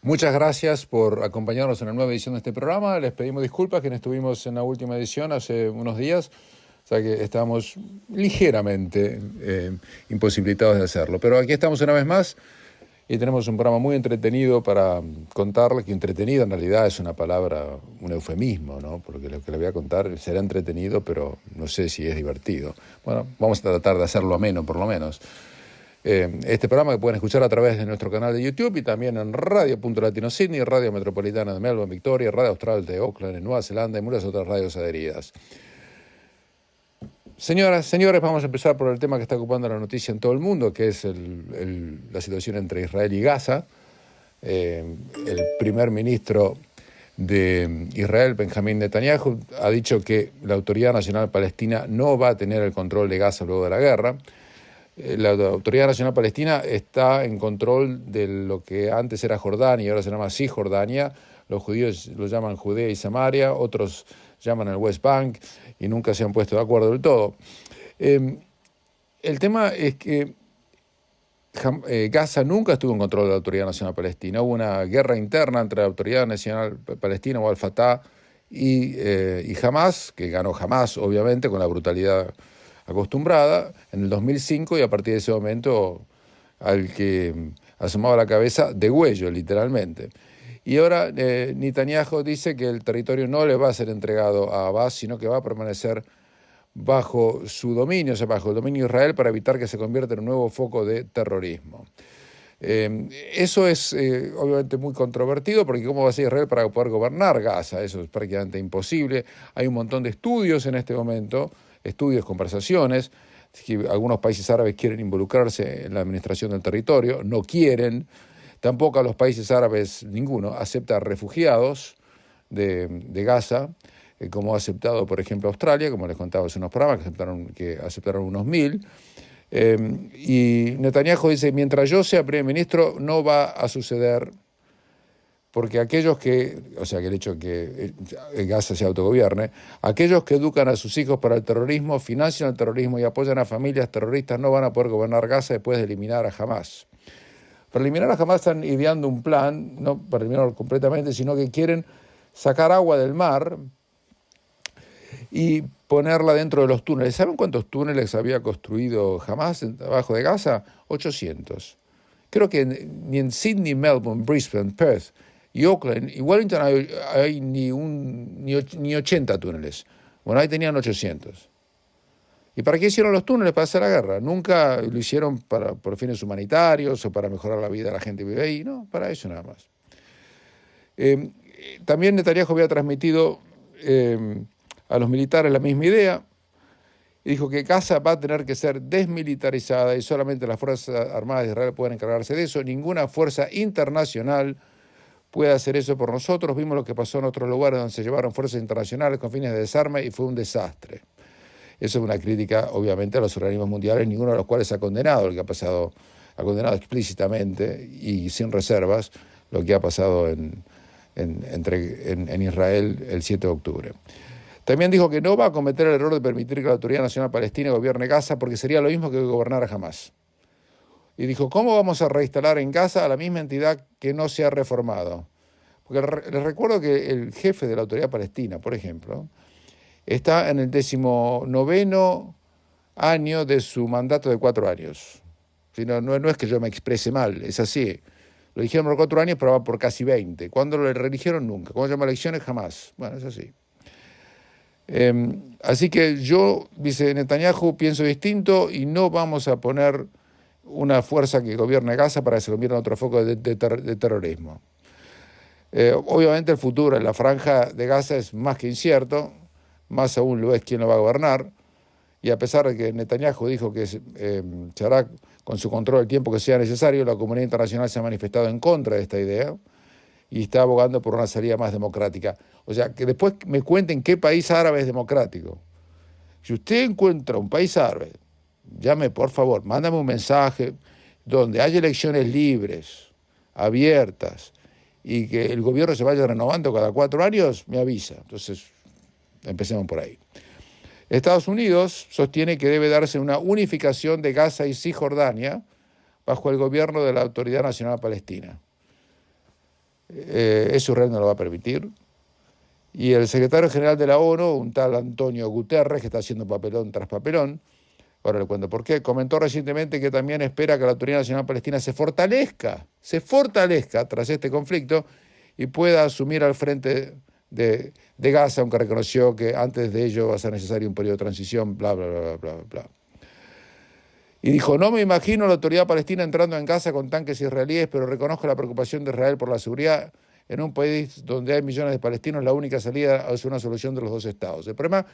Muchas gracias por acompañarnos en la nueva edición de este programa. Les pedimos disculpas que no estuvimos en la última edición hace unos días, o sea que estábamos ligeramente imposibilitados de hacerlo. Pero aquí estamos una vez más y tenemos un programa muy entretenido para contarles, que entretenido en realidad es una palabra, un eufemismo, ¿no? Porque lo que les voy a contar será entretenido, pero no sé si es divertido. Bueno, vamos a tratar de hacerlo ameno por lo menos. Este programa que pueden escuchar a través de nuestro canal de YouTube y también en Radio Sydney, Radio Metropolitana de Melbourne, Victoria, Radio Austral de Auckland, en Nueva Zelanda y muchas otras radios adheridas. Señoras, señores, vamos a empezar por el tema que está ocupando la noticia en todo el mundo, que es la situación entre Israel y Gaza. El primer ministro de Israel, Benjamín Netanyahu, ha dicho que la Autoridad Nacional Palestina no va a tener el control de Gaza luego de la guerra. La Autoridad Nacional Palestina está en control de lo que antes era Jordania y ahora se llama Cisjordania. Los judíos lo llaman Judea y Samaria, otros llaman el West Bank y nunca se han puesto de acuerdo del todo. El tema es que Gaza nunca estuvo en control de la Autoridad Nacional Palestina. Hubo una guerra interna entre la Autoridad Nacional Palestina o Al-Fatah y Hamas, que ganó Hamas, obviamente, con la brutalidad acostumbrada en el 2005, y a partir de ese momento al que asomaba la cabeza degüello, literalmente. Y ahora Netanyahu dice que el territorio no le va a ser entregado a Abbas, sino que va a permanecer bajo su dominio, o sea, bajo el dominio de Israel, para evitar que se convierta en un nuevo foco de terrorismo. Eso es obviamente muy controvertido, porque ¿cómo va a ser Israel para poder gobernar Gaza? Eso es prácticamente imposible. Hay un montón de estudios en este momento, estudios, conversaciones, que algunos países árabes quieren involucrarse en la administración del territorio, no quieren. Tampoco a los países árabes, ninguno, acepta refugiados de Gaza, como ha aceptado, por ejemplo, Australia, como les contaba hace unos programas, que aceptaron unos 1.000. Y Netanyahu dice, mientras yo sea primer ministro, no va a suceder, porque aquellos que, o sea, que el hecho de que Gaza se autogobierne, aquellos que educan a sus hijos para el terrorismo, financian el terrorismo y apoyan a familias terroristas, no van a poder gobernar Gaza después de eliminar a Hamas. Para eliminar a Hamas están ideando un plan, no para eliminarlo completamente, sino que quieren sacar agua del mar y ponerla dentro de los túneles. ¿Saben cuántos túneles había construido Hamas abajo de Gaza? 800. Creo que ni en Sydney, Melbourne, Brisbane, Perth y Auckland y Wellington hay ni 80 túneles. Bueno, ahí tenían 800. ¿Y para qué hicieron los túneles? Para hacer la guerra. Nunca lo hicieron por fines humanitarios o para mejorar la vida de la gente que vive ahí. No, para eso nada más. También Netanyahu había transmitido a los militares la misma idea y dijo que Gaza va a tener que ser desmilitarizada y solamente las Fuerzas Armadas de Israel pueden encargarse de eso. Ninguna fuerza internacional puede hacer eso por nosotros. Vimos lo que pasó en otros lugares donde se llevaron fuerzas internacionales con fines de desarme y fue un desastre. Eso es una crítica, obviamente, a los organismos mundiales, ninguno de los cuales ha condenado lo que ha pasado, ha condenado explícitamente y sin reservas lo que ha pasado en Israel el 7 de octubre. También dijo que no va a cometer el error de permitir que la Autoridad Nacional Palestina gobierne Gaza, porque sería lo mismo que gobernar a Hamas. Y dijo, ¿cómo vamos a reinstalar en Gaza a la misma entidad que no se ha reformado? Porque les recuerdo que el jefe de la Autoridad Palestina, por ejemplo, está en el 19º año de su mandato de 4 años. No es que yo me exprese mal, es así. Lo dijeron por 4 años, pero va por casi 20. ¿Cuándo lo reeligieron? Nunca. ¿Cuándo llama elecciones? Jamás. Bueno, es así. Así que yo, dice Netanyahu, pienso distinto y no vamos a poner una fuerza que gobierne Gaza para que se convierta en otro foco de terrorismo. Obviamente el futuro en la franja de Gaza es más que incierto, más aún lo es quién lo va a gobernar, y a pesar de que Netanyahu dijo que se hará con su control el tiempo que sea necesario, la comunidad internacional se ha manifestado en contra de esta idea y está abogando por una salida más democrática. O sea, que después me cuenten qué país árabe es democrático. Si usted encuentra un país árabe, llame por favor, mándame un mensaje donde haya elecciones libres, abiertas, y que el gobierno se vaya renovando cada 4 años, me avisa. Entonces, empecemos por ahí. Estados Unidos sostiene que debe darse una unificación de Gaza y Cisjordania bajo el gobierno de la Autoridad Nacional Palestina. Eso Israel no lo va a permitir. Y el secretario general de la ONU, un tal Antonio Guterres, que está haciendo papelón tras papelón, ahora le cuento por qué, comentó recientemente que también espera que la Autoridad Nacional Palestina se fortalezca tras este conflicto y pueda asumir al frente de Gaza, aunque reconoció que antes de ello va a ser necesario un periodo de transición, bla, bla, bla, bla, bla. Y dijo, no me imagino a la Autoridad Palestina entrando en Gaza con tanques israelíes, pero reconozco la preocupación de Israel por la seguridad. En un país donde hay millones de palestinos, la única salida es una solución de los dos estados. El problema,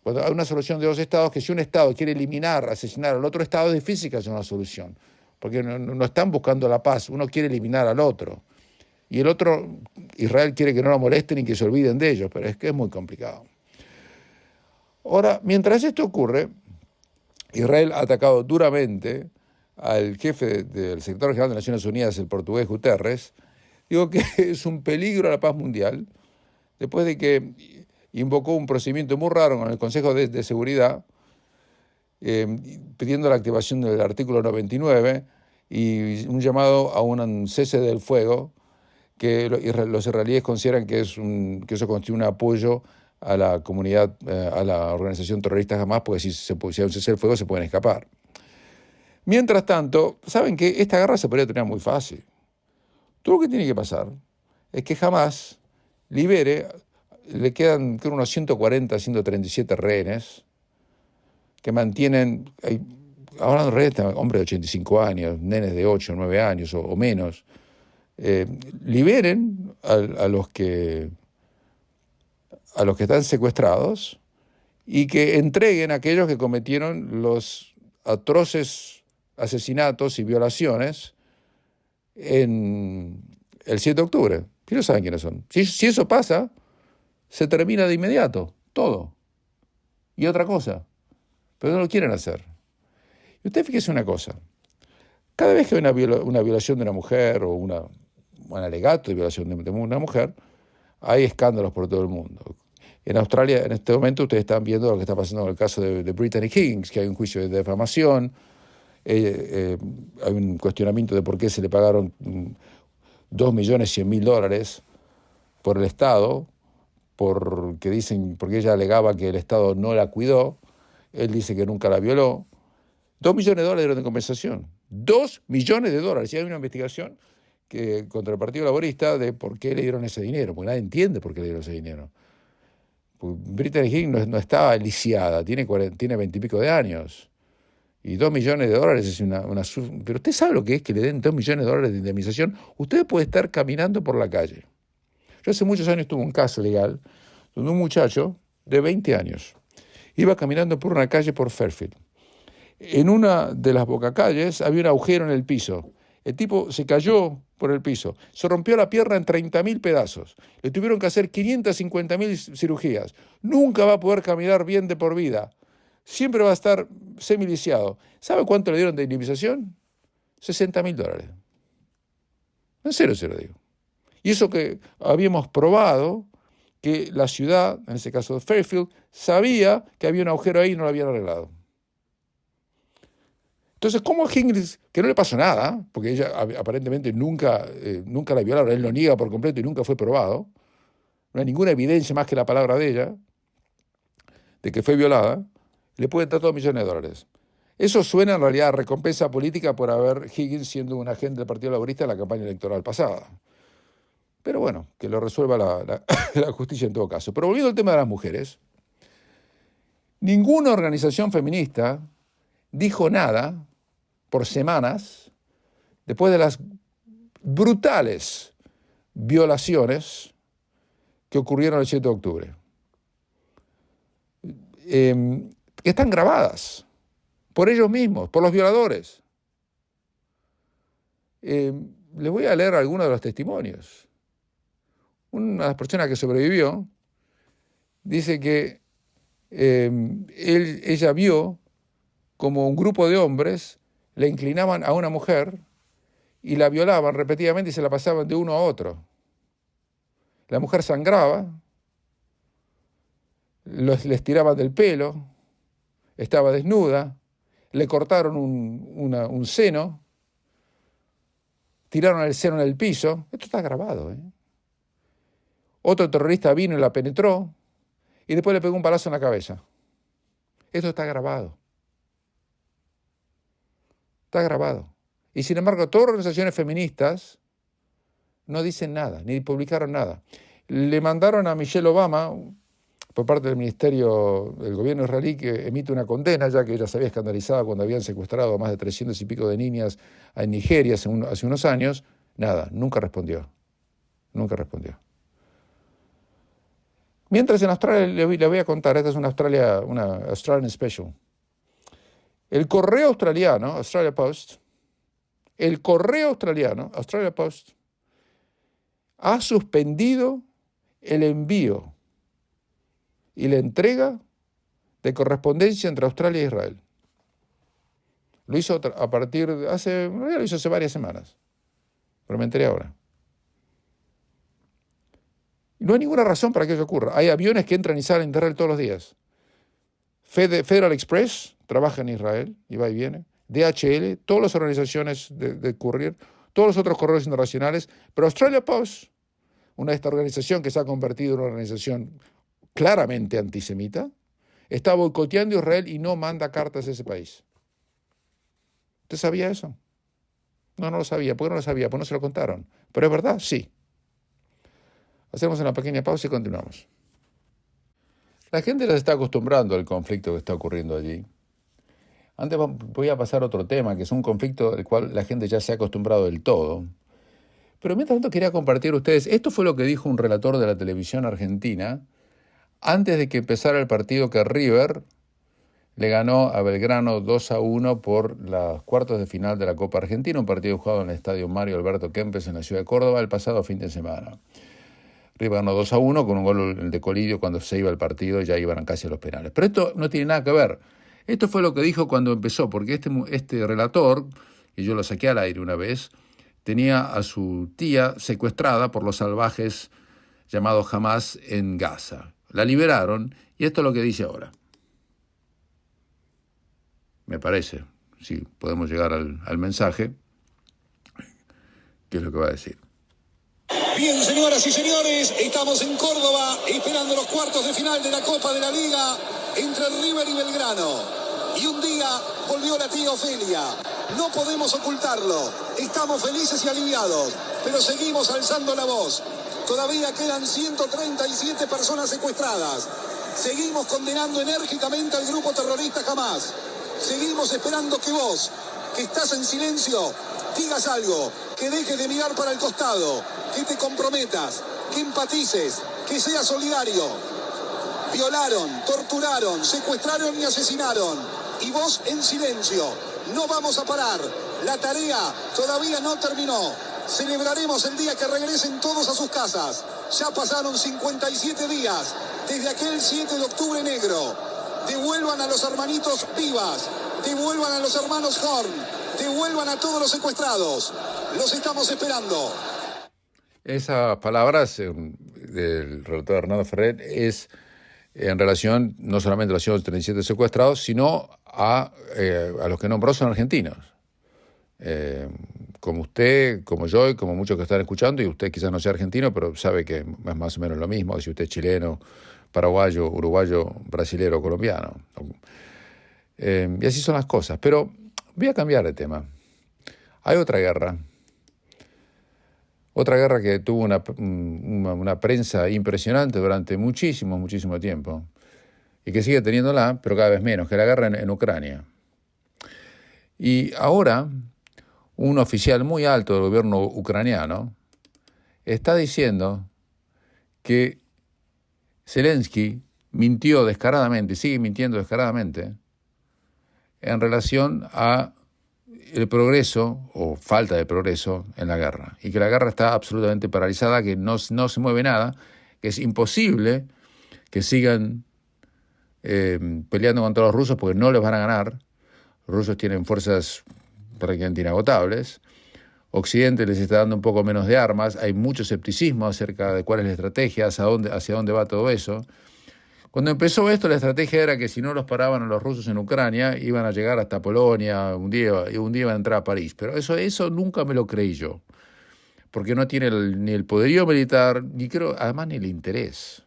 cuando hay una solución de dos estados, que si un estado quiere eliminar, asesinar al otro estado, es difícil que haya una solución, porque no están buscando la paz, uno quiere eliminar al otro. Y el otro, Israel quiere que no lo molesten y que se olviden de ellos, pero es que es muy complicado. Ahora, mientras esto ocurre, Israel ha atacado duramente al jefe del secretario general de Naciones Unidas, el portugués Guterres. Digo que es un peligro a la paz mundial, después de que invocó un procedimiento muy raro con el Consejo de Seguridad, pidiendo la activación del artículo 99 y un llamado a un cese del fuego, que los israelíes consideran que eso constituye un apoyo a la comunidad, a la organización terrorista Hamas, porque si hay un cese del fuego se pueden escapar. Mientras tanto, saben que esta guerra se podría tener muy fácil. Todo lo que tiene que pasar es que Hamas libere, le quedan creo, unos 140, 137 rehenes que mantienen, ahora en rehenes, hombres de 85 años, nenes de 8, 9 años o menos, liberen a los que están secuestrados y que entreguen a aquellos que cometieron los atroces asesinatos y violaciones en el 7 de octubre. Ellos saben quiénes son. Si eso pasa, se termina de inmediato, todo. Y otra cosa, pero no lo quieren hacer. Y usted fíjese una cosa, cada vez que hay una violación de una mujer o un alegato de violación de una mujer, hay escándalos por todo el mundo. En Australia, en este momento, ustedes están viendo lo que está pasando en el caso de Brittany Higgins, que hay un juicio de defamación, hay un cuestionamiento de por qué se le pagaron $2.100.000 por el Estado, porque ella alegaba que el Estado no la cuidó, él dice que nunca la violó. $2 millones de compensación. $2 millones. Y hay una investigación contra el Partido Laborista de por qué le dieron ese dinero, porque nadie entiende por qué le dieron ese dinero. Brittany Higgins no estaba lisiada, tiene 20 y pico de años. Y $2 millones es una... Pero usted sabe lo que es que le den $2 millones de indemnización. Usted puede estar caminando por la calle. Yo hace muchos años tuve un caso legal donde un muchacho de 20 años iba caminando por una calle por Fairfield. En una de las bocacalles había un agujero en el piso. El tipo se cayó por el piso, se rompió la pierna en 30.000 pedazos. Le tuvieron que hacer 550.000 cirugías. Nunca va a poder caminar bien de por vida. Siempre va a estar semilisiado. ¿Sabe cuánto le dieron de indemnización? $60.000. En serio se lo digo. Y eso que habíamos probado que la ciudad, en ese caso de Fairfield, sabía que había un agujero ahí y no lo habían arreglado. Entonces, ¿cómo a Higgins, que no le pasó nada, porque ella aparentemente nunca la violaron, él lo niega por completo y nunca fue probado, no hay ninguna evidencia más que la palabra de ella, de que fue violada, le pueden dar $2 millones? Eso suena en realidad a recompensa política por haber Higgins siendo un agente del Partido Laborista en la campaña electoral pasada. Pero bueno, que lo resuelva la justicia en todo caso. Pero volviendo al tema de las mujeres, ninguna organización feminista dijo nada por semanas después de las brutales violaciones que ocurrieron el 7 de octubre. Que están grabadas por ellos mismos, por los violadores. Les voy a leer algunos de los testimonios. Una de las personas que sobrevivió dice que ella vio como un grupo de hombres le inclinaban a una mujer y la violaban repetidamente y se la pasaban de uno a otro. La mujer sangraba, les tiraban del pelo, estaba desnuda, le cortaron un seno, tiraron el cero en el piso. Esto está grabado, ¿eh? Otro terrorista vino y la penetró y después le pegó un balazo en la cabeza. Esto está grabado. Está grabado. Y sin embargo, todas las organizaciones feministas no dicen nada, ni publicaron nada. Le mandaron a Michelle Obama, por parte del ministerio del gobierno israelí, que emite una condena, ya que ella se había escandalizado cuando habían secuestrado a más de 300 y pico de niñas en Nigeria hace unos años. Nada, nunca respondió. Nunca respondió. Mientras en Australia, le voy a contar, esta es una Australian Special. El correo australiano, Australia Post, ha suspendido el envío y la entrega de correspondencia entre Australia e Israel. Lo hizo lo hizo hace varias semanas, pero me enteré ahora. Y no hay ninguna razón para que eso ocurra. Hay aviones que entran y salen de Israel todos los días. Federal Express trabaja en Israel y va y viene. DHL, todas las organizaciones de courier, todos los otros correos internacionales, pero Australia Post, una de estas organizaciones que se ha convertido en una organización claramente antisemita, está boicoteando a Israel y no manda cartas a ese país. ¿Usted sabía eso? No lo sabía. ¿Por qué no lo sabía? Pues no se lo contaron. ¿Pero es verdad? Sí. Hacemos una pequeña pausa y continuamos. La gente ya se está acostumbrando al conflicto que está ocurriendo allí. Antes voy a pasar a otro tema, que es un conflicto del cual la gente ya se ha acostumbrado del todo. Pero mientras tanto quería compartir con ustedes, esto fue lo que dijo un relator de la televisión argentina antes de que empezara el partido que River le ganó a Belgrano 2-1 por los cuartos de final de la Copa Argentina, un partido jugado en el estadio Mario Alberto Kempes en la ciudad de Córdoba el pasado fin de semana. River ganó 2-1 con un gol de Colidio cuando se iba el partido, ya iban casi a los penales. Pero esto no tiene nada que ver. Esto fue lo que dijo cuando empezó, porque este relator, y yo lo saqué al aire una vez, tenía a su tía secuestrada por los salvajes llamados Hamas en Gaza. La liberaron y esto es lo que dice ahora. Me parece, si podemos llegar al mensaje, ¿qué es lo que va a decir? Bien, señoras y señores, estamos en Córdoba esperando los cuartos de final de la Copa de la Liga entre River y Belgrano. Y un día volvió la tía Ofelia. No podemos ocultarlo. Estamos felices y aliviados, pero seguimos alzando la voz. Todavía quedan 137 personas secuestradas. Seguimos condenando enérgicamente al grupo terrorista Hamas. Seguimos esperando que vos, que estás en silencio, digas algo, que dejes de mirar para el costado, que te comprometas, que empatices, que seas solidario. Violaron, torturaron, secuestraron y asesinaron. Y vos en silencio. No vamos a parar. La tarea todavía no terminó. Celebraremos el día que regresen todos a sus casas. Ya pasaron 57 días desde aquel 7 de octubre negro. Devuelvan a los hermanitos Vivas. Devuelvan a los hermanos Horn. Devuelvan a todos los secuestrados. Los estamos esperando. Esas palabras del relator Hernando Ferrer es en relación no solamente a los 137 secuestrados, sino a los que nombró son argentinos. Como usted, como yo y como muchos que están escuchando, y usted quizás no sea argentino, pero sabe que es más o menos lo mismo, si usted es chileno, paraguayo, uruguayo, brasilero, colombiano. Y así son las cosas. Pero voy a cambiar de tema. Hay otra guerra que tuvo una prensa impresionante durante muchísimo tiempo, y que sigue teniéndola, pero cada vez menos, que es la guerra en Ucrania. Y ahora, un oficial muy alto del gobierno ucraniano está diciendo que Zelensky mintió descaradamente, y sigue mintiendo descaradamente, en relación a el progreso o falta de progreso en la guerra, y que la guerra está absolutamente paralizada, que no se mueve nada, que es imposible que sigan peleando contra los rusos porque no les van a ganar. Los rusos tienen fuerzas prácticamente inagotables. Occidente les está dando un poco menos de armas. Hay mucho escepticismo acerca de cuál es la estrategia, hacia dónde va todo eso. Cuando empezó esto, la estrategia era que si no los paraban a los rusos en Ucrania, iban a llegar hasta Polonia, un día iban a entrar a París. Pero eso nunca me lo creí yo, porque no tiene ni el poderío militar, ni creo, además ni el interés.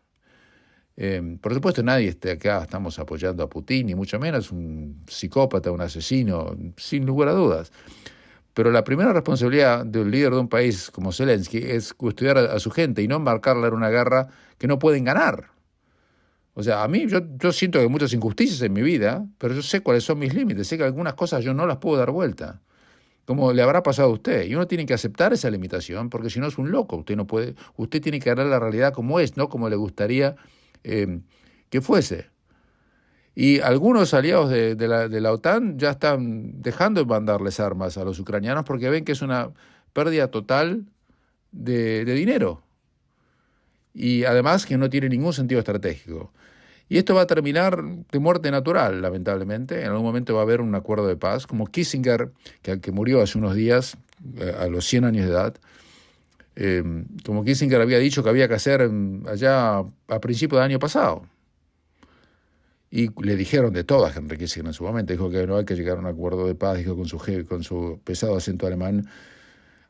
Por supuesto, nadie acá estamos apoyando a Putin, ni mucho menos un psicópata, un asesino, sin lugar a dudas. Pero la primera responsabilidad de un líder de un país como Zelensky es custodiar a su gente y no embarcarla en una guerra que no pueden ganar. O sea, a mí yo siento que hay muchas injusticias en mi vida, pero yo sé cuáles son mis límites, sé que algunas cosas yo no las puedo dar vuelta, como le habrá pasado a usted. Y uno tiene que aceptar esa limitación, porque si no es un loco. Usted tiene que ver la realidad como es, no como le gustaría que fuese. Y algunos aliados de la OTAN ya están dejando de mandarles armas a los ucranianos porque ven que es una pérdida total de dinero. Y además que no tiene ningún sentido estratégico. Y esto va a terminar de muerte natural, lamentablemente. En algún momento va a haber un acuerdo de paz, como Kissinger, que murió hace unos días, a los 100 años de edad. Como Kissinger había dicho que había que hacer allá a principios del año pasado. Y le dijeron de todo a Henry Kissinger en su momento. Dijo que no hay que llegar a un acuerdo de paz, dijo con su pesado acento alemán,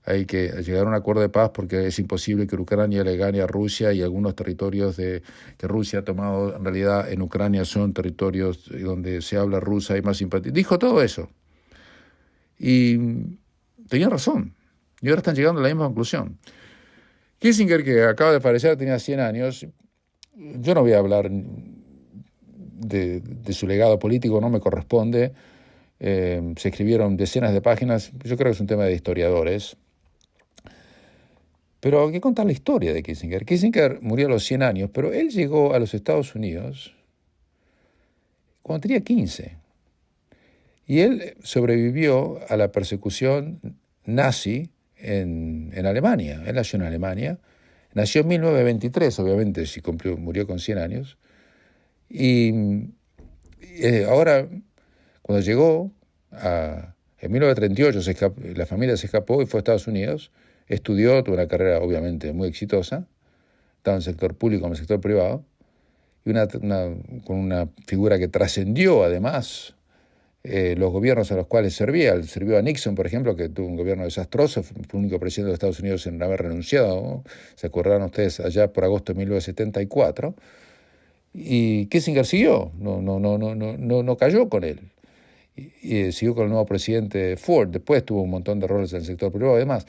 hay que llegar a un acuerdo de paz porque es imposible que Ucrania le gane a Rusia y algunos territorios que Rusia ha tomado en realidad en Ucrania son territorios donde se habla rusa y más simpatía. Dijo todo eso. Y tenía razón. Y ahora están llegando a la misma conclusión. Kissinger, que acaba de fallecer, tenía 100 años. Yo no voy a hablar de su legado político, no me corresponde. Se escribieron decenas de páginas. Yo creo que es un tema de historiadores. Pero hay que contar la historia de Kissinger. Kissinger murió a los 100 años, pero él llegó a los Estados Unidos cuando tenía 15. Y él sobrevivió a la persecución nazi en Alemania. Él nació en Alemania. Nació en 1923, obviamente, murió con 100 años. Y ahora, cuando llegó, en 1938 la familia se escapó y fue a Estados Unidos. Estudió, tuvo una carrera obviamente muy exitosa, tanto en el sector público como en el sector privado, y con una figura que trascendió además los gobiernos a los cuales sirvió a Nixon, por ejemplo, que tuvo un gobierno desastroso, fue el único presidente de los Estados Unidos en haber renunciado, ¿no? Se acordarán ustedes allá por agosto de 1974, y Kissinger siguió, no cayó con él, y siguió con el nuevo presidente Ford. Después tuvo un montón de roles en el sector privado y demás.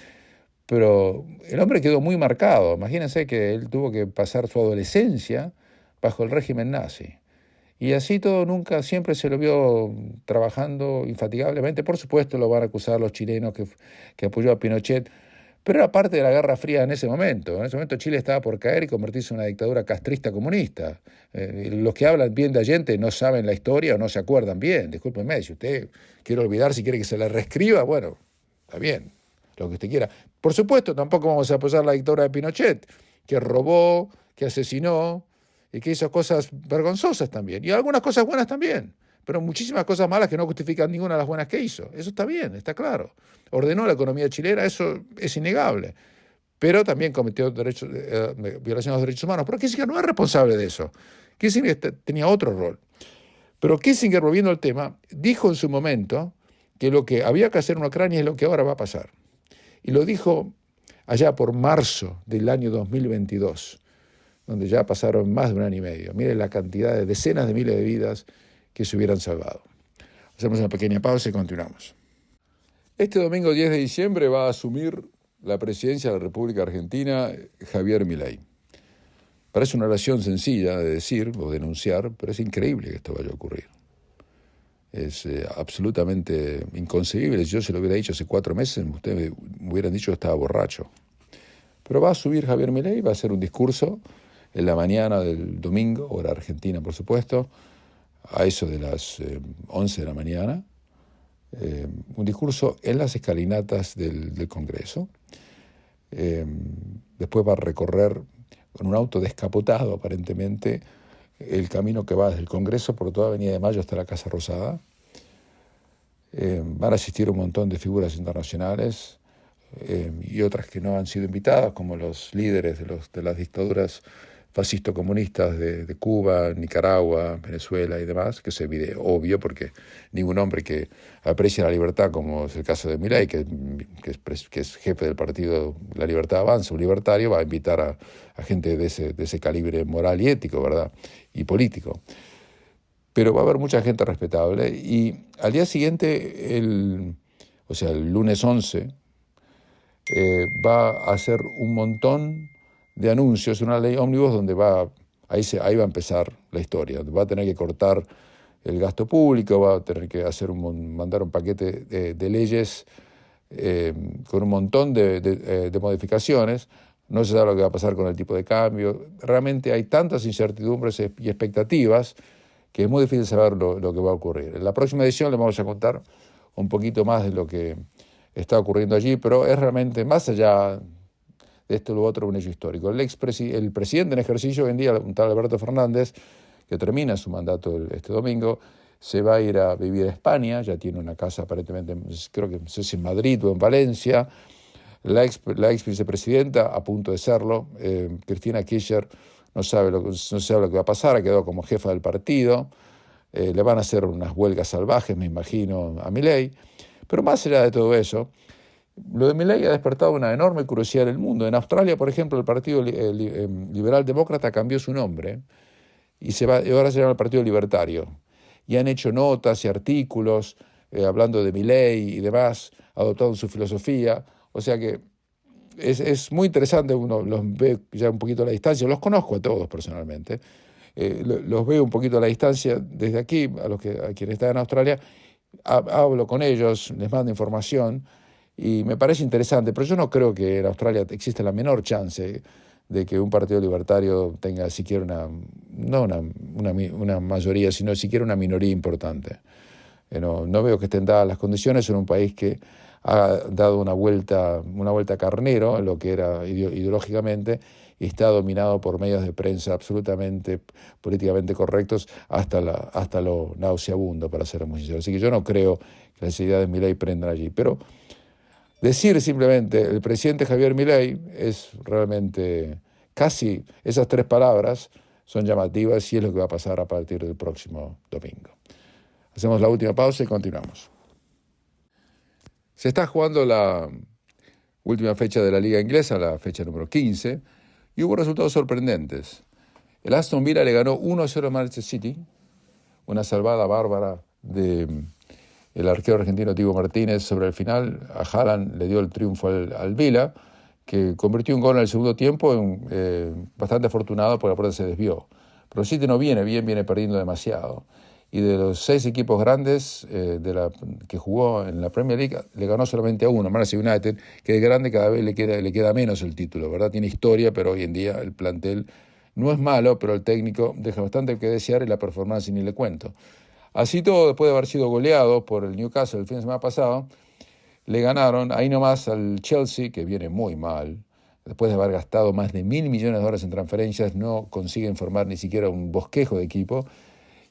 Pero el hombre quedó muy marcado. Imagínense que él tuvo que pasar su adolescencia bajo el régimen nazi. Y así todo, siempre se lo vio trabajando infatigablemente. Por supuesto lo van a acusar los chilenos que apoyó a Pinochet, pero era parte de la Guerra Fría en ese momento. En ese momento Chile estaba por caer y convertirse en una dictadura castrista comunista. Los que hablan bien de Allende no saben la historia o no se acuerdan bien. Discúlpenme, si usted quiere olvidar, si quiere que se la reescriba, bueno, está bien, lo que usted quiera. Por supuesto, tampoco vamos a apoyar la dictadura de Pinochet, que robó, que asesinó y que hizo cosas vergonzosas también. Y algunas cosas buenas también, pero muchísimas cosas malas que no justifican ninguna de las buenas que hizo. Eso está bien, está claro. Ordenó la economía chilena, eso es innegable. Pero también cometió violaciones de los derechos humanos. Pero Kissinger no es responsable de eso. Kissinger tenía otro rol. Pero Kissinger, volviendo al tema, dijo en su momento que lo que había que hacer en Ucrania es lo que ahora va a pasar. Y lo dijo allá por marzo del año 2022, donde ya pasaron más de un año y medio. Miren la cantidad de decenas de miles de vidas que se hubieran salvado. Hacemos una pequeña pausa y continuamos. Este domingo 10 de diciembre va a asumir la presidencia de la República Argentina Javier Milei. Parece una oración sencilla de decir o denunciar, pero es increíble que esto vaya a ocurrir. Es absolutamente inconcebible. Si yo se lo hubiera dicho hace 4 meses, ustedes me hubieran dicho que estaba borracho. Pero va a subir Javier Milei, va a hacer un discurso en la mañana del domingo, hora argentina por supuesto, a eso de las 11 de la mañana, un discurso en las escalinatas del Congreso. Después va a recorrer con un auto descapotado aparentemente el camino que va desde el Congreso por toda Avenida de Mayo hasta la Casa Rosada. Van a asistir un montón de figuras internacionales y otras que no han sido invitadas, como los líderes de las dictaduras fascisto-comunistas de Cuba, Nicaragua, Venezuela y demás, que es obvio porque ningún hombre que aprecia la libertad, como es el caso de Milei, que es jefe del partido La Libertad Avanza, un libertario, va a invitar a gente de ese calibre moral y ético, ¿verdad? Y político. Pero va a haber mucha gente respetable y al día siguiente, el lunes 11, va a hacer un montón de anuncios, una ley ómnibus donde ahí va a empezar la historia. Va a tener que cortar el gasto público, va a tener que mandar un paquete de leyes con un montón de modificaciones. No se sabe lo que va a pasar con el tipo de cambio. Realmente hay tantas incertidumbres y expectativas que es muy difícil saber lo que va a ocurrir. En la próxima edición les vamos a contar un poquito más de lo que está ocurriendo allí, pero es realmente más allá de esto u otro un hecho histórico. El presidente en ejercicio hoy en día, un tal Alberto Fernández, que termina su mandato este domingo, se va a ir a vivir a España, ya tiene una casa aparentemente, creo que no sé si en Madrid o en Valencia. La ex vicepresidenta, a punto de serlo, Cristina Kirchner, no sabe lo que va a pasar, ha quedado como jefa del partido, le van a hacer unas huelgas salvajes, me imagino, a Milei. Pero más allá de todo eso, lo de Milei ha despertado una enorme curiosidad en el mundo. En Australia, por ejemplo, el Partido Liberal Demócrata cambió su nombre y ahora se llama el Partido Libertario. Y han hecho notas y artículos hablando de Milei y demás, adoptando su filosofía. O sea que es muy interesante, uno los ve ya un poquito a la distancia, los conozco a todos personalmente, los veo un poquito a la distancia desde aquí, a quienes están en Australia, hablo con ellos, les mando información y me parece interesante, pero yo no creo que en Australia exista la menor chance de que un partido libertario tenga siquiera una mayoría, sino siquiera una minoría importante. No veo que estén dadas las condiciones en un país que ha dado una vuelta carnero en lo que era ideológicamente y está dominado por medios de prensa absolutamente políticamente correctos hasta lo nauseabundo, para ser muy sincero. Así que yo no creo que las ideas de Milei prendan allí. Pero decir simplemente el presidente Javier Milei es realmente casi esas tres palabras son llamativas y es lo que va a pasar a partir del próximo domingo. Hacemos la última pausa y continuamos. Se está jugando la última fecha de la Liga Inglesa, la fecha número 15, y hubo resultados sorprendentes. El Aston Villa le ganó 1-0 a Manchester City, una salvada bárbara del arquero argentino Diego Martínez sobre el final. A Haaland le dio el triunfo al Villa, que convirtió un gol en el segundo tiempo, bastante afortunado porque la pelota se desvió. Pero City no viene perdiendo demasiado. Y de los 6 equipos grandes que jugó en la Premier League, le ganó solamente a uno, Manchester United, que de grande cada vez le queda menos el título, ¿verdad? Tiene historia, pero hoy en día el plantel no es malo, pero el técnico deja bastante que desear y la performance ni le cuento. Así todo, después de haber sido goleado por el Newcastle el fin de semana pasado, le ganaron ahí nomás al Chelsea, que viene muy mal. Después de haber gastado más de $1.000 millones en transferencias, no consiguen formar ni siquiera un bosquejo de equipo.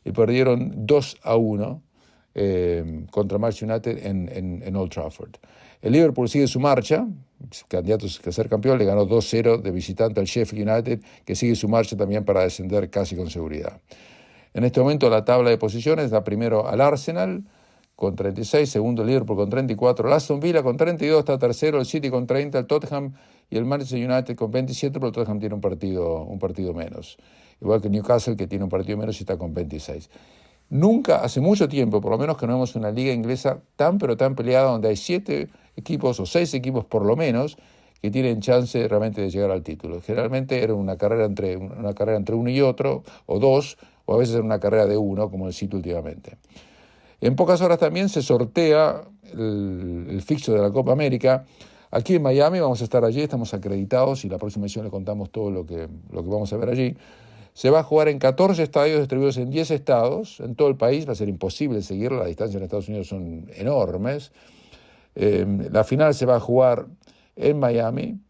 Y perdieron 2-1 contra Manchester United en Old Trafford. El Liverpool sigue su marcha, candidatos a ser campeón, le ganó 2-0 de visitante al Sheffield United, que sigue su marcha también para descender casi con seguridad. En este momento la tabla de posiciones da primero al Arsenal con 36, segundo el Liverpool con 34, el Aston Villa con 32 está tercero, el City con 30, el Tottenham y el Manchester United con 27, pero el Tottenham tiene un partido menos. Igual que Newcastle, que tiene un partido menos y está con 26. Nunca, hace mucho tiempo, por lo menos que no vemos una liga inglesa tan pero tan peleada, donde hay 7 equipos o 6 equipos por lo menos que tienen chance realmente de llegar al título. Generalmente era una carrera entre uno y otro, o 2, o a veces era una carrera de 1, como el City últimamente. En pocas horas también se sortea el fixture de la Copa América. Aquí en Miami vamos a estar allí, estamos acreditados y la próxima edición le contamos todo lo que vamos a ver allí. Se va a jugar en 14 estadios distribuidos en 10 estados, en todo el país. Va a ser imposible seguirlo, las distancias en Estados Unidos son enormes. La final se va a jugar en Miami,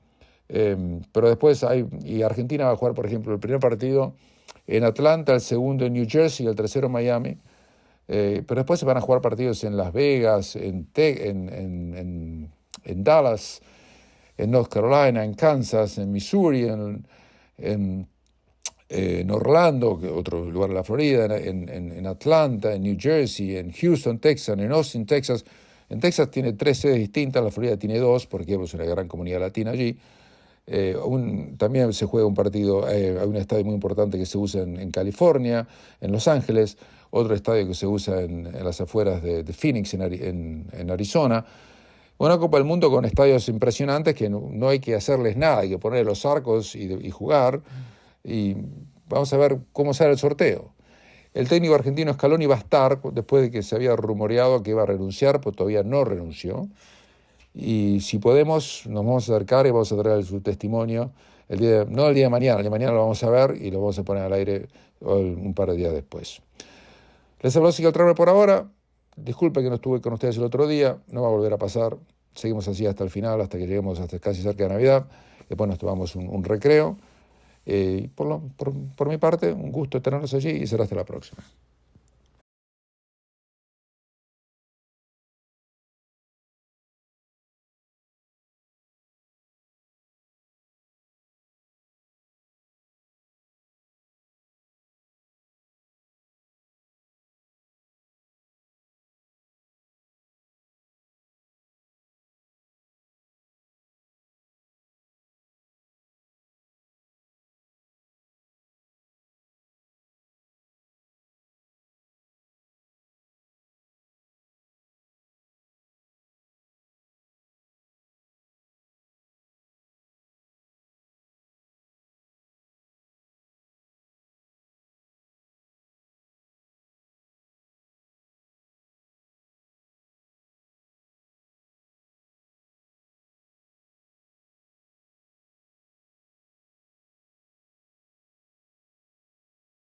pero después y Argentina va a jugar, por ejemplo, el primer partido en Atlanta, el segundo en New Jersey y el tercero en Miami. Pero después se van a jugar partidos en Las Vegas, en Dallas, en North Carolina, en Kansas, en Missouri, en en Orlando, que otro lugar de la Florida, en Atlanta, en New Jersey, en Houston, Texas, en Austin, Texas. En Texas tiene 3 sedes distintas, la Florida tiene 2, porque es una gran comunidad latina allí. También se juega un partido, hay un estadio muy importante que se usa en California, en Los Ángeles, otro estadio que se usa en las afueras de Phoenix, en Arizona. Una Copa del Mundo con estadios impresionantes que no hay que hacerles nada, hay que poner los arcos y jugar, y vamos a ver cómo sale el sorteo. El técnico argentino Scaloni va a estar, después de que se había rumoreado que iba a renunciar, pero todavía no renunció. Y si podemos, nos vamos a acercar y vamos a traer su testimonio, no el día de mañana lo vamos a ver y lo vamos a poner al aire un par de días después. Les habló Sigal Trauner por ahora. Disculpen que no estuve con ustedes el otro día, no va a volver a pasar. Seguimos así hasta el final, hasta que lleguemos hasta casi cerca de Navidad. Después nos tomamos un recreo. Por mi parte, un gusto tenerlos allí y será hasta la próxima.